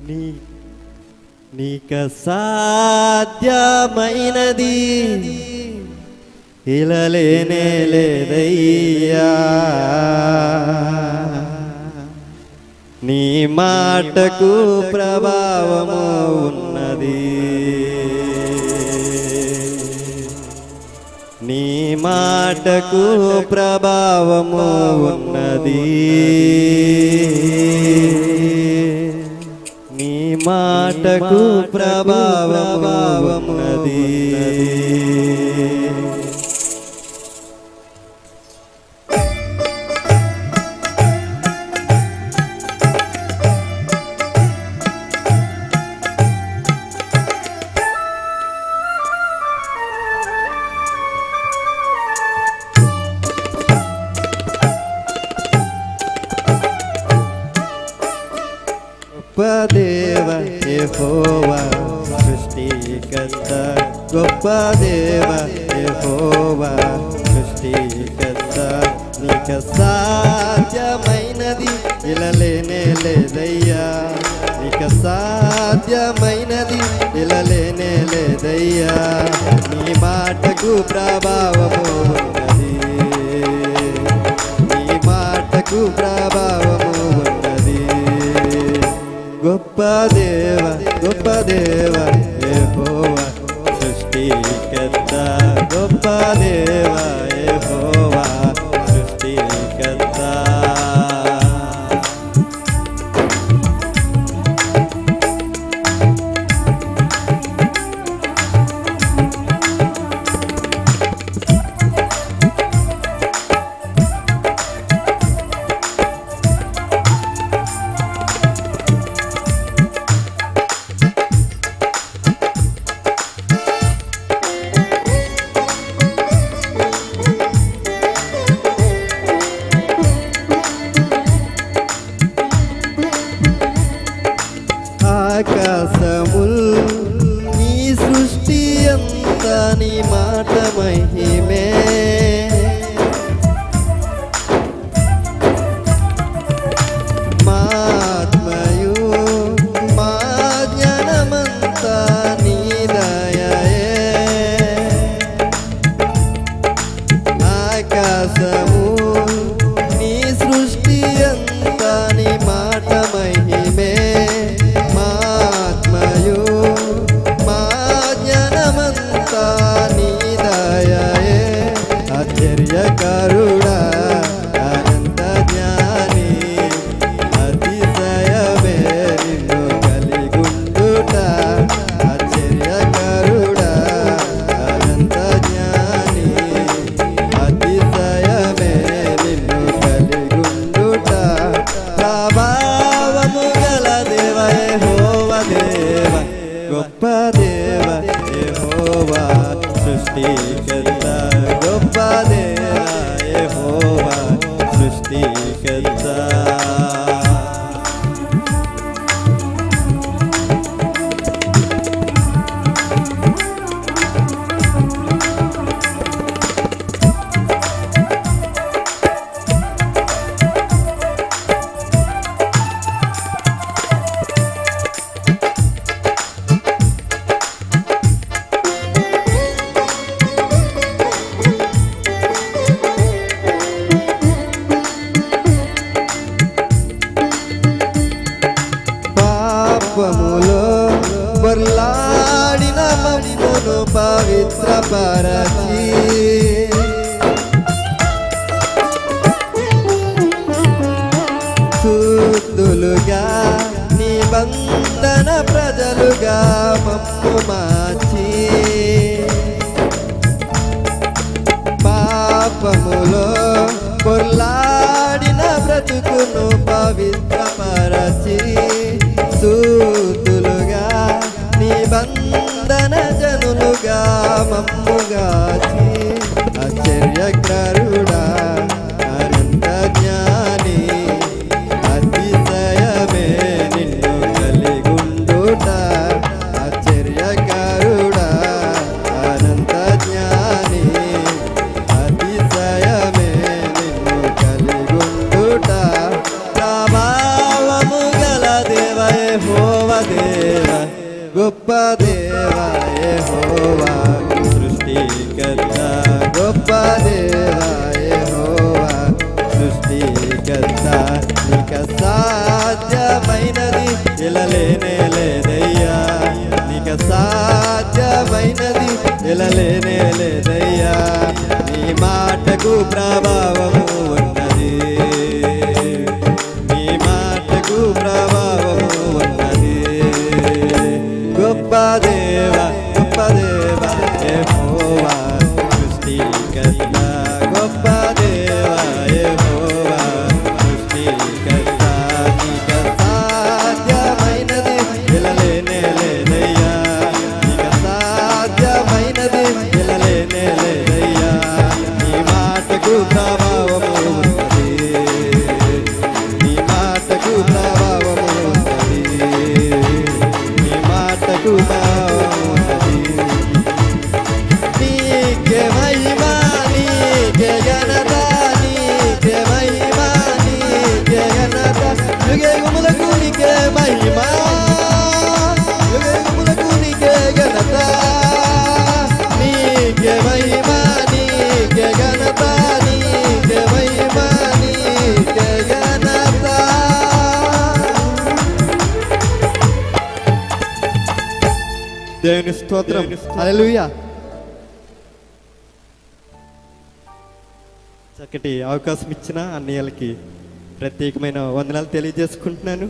నీ నీక సాధ్యమైనది ఇలలేనే లేదయ్యా, నీ మాటకు ప్రభావము ఉన్నది, నీ మాటకు ప్రభావము ఉన్నది, నీ మాటకు ప్రభావమున్నది. గొప్ప దేవ యెహోవా సృష్టికర్త, గొప్ప దేవ యెహోవా సృష్టికర్త, నీక సాధ్యమైనది ఇలలేనే లేదయ్యా, నీక సాధ్యమైనది ఇలలేనే లేదయ్యా, నీ మాటకు ప్రభావము ఉన్నది, నీ మాటకు ప్రభావము ఉన్నది. గొప్ప దేవ గొప్ప దేవ యెహోవా సృష్టికర్త, గొప్ప దేవ యెహోవా సృష్టికర్త. ఆకాశముల్ నీ సృష్టి అంతా నీ మాట మహిమే, మా ఆత్మయు మా జ్ఞానమంతా నీ దయయే, ఆకాశము నీ సృష్టి అంతా నీ మాట మహిమే, ఆశ్చర్యకరుడా అనంత జ్ఞాని, అతిశయమే నిన్ను కలిగుండుట, ఆశ్చర్యకరుడా అనంత జ్ఞాని, అతిశయమే నిన్ను కలిగుండుట, ప్రభావము గల దేవ యెహోవా దేవ, గొప్ప దేవ యెహోవా సృష్టికర్త, గొప్ప దేవ యెహోవా సృష్టికర్త. పాపములో బొర్లాడిన మమ్మును పవిత్రపరచి, శుద్ధులుగా నిబంధన ప్రజలుగా మమ్ము మార్చి, పాపములో బొర్లాడిన బ్రతుకును పవిత్రపరచి, శుద్ధులుగా నిబంధన జనులుగా మమ్ముగాచి, ఆశ్చర్యకరుడా అనంత జ్ఞాని, అతిశయమే నిన్ను కలిగుండుట, ఆశ్చర్యకరుడా అనంత జ్ఞాని, అతిశయమే నిన్ను కలిగుండుట, ప్రభావము గల గొప్ప దేవా యెహోవా సృష్టికర్త గొప్ప దేవా యెహోవా సృష్టికర్త నీక సాధ్యమైనది ఎలలేనే లేదయ్యా నీక సాధ్యమైనది ఎలలేనే లేదయ్యా నీ మాటకు ప్రభావము ఉన్నది నీ మాటకు ప్రభావము ఉన్నది గొప్ప దేవా యెహోవా సృష్టికర్త గొప్ప దేవా యెహోవా సృష్టికర్త నీక సాధ్యమైనది ఎలలేనే లేదయ్యా నీక సాధ్యమైనది ఎలలేనే లేదయ్యా నీ మాటకు ప్రభావము ఉన్నది నీ మాటకు ప్రభావము ఉన్నది నీ మాటకు ప్రభావము ఉన్నది నీకే మహిమా నీకే ఘనత నీకే మహిమా నీకే ఘనత యుగములకు నీకే మహిమా యుగములకు నీకే ఘనత నీకే మహిమా నీకే ఘనత నీకే మహిమా నీకే ఘనత దేవుని స్తోత్రం హల్లెలూయా చక్కటి అవకాశం ఇచ్చిన అన్నయ్యలకి ప్రత్యేకమైన వందనాలు తెలియజేసుకుంటున్నాను.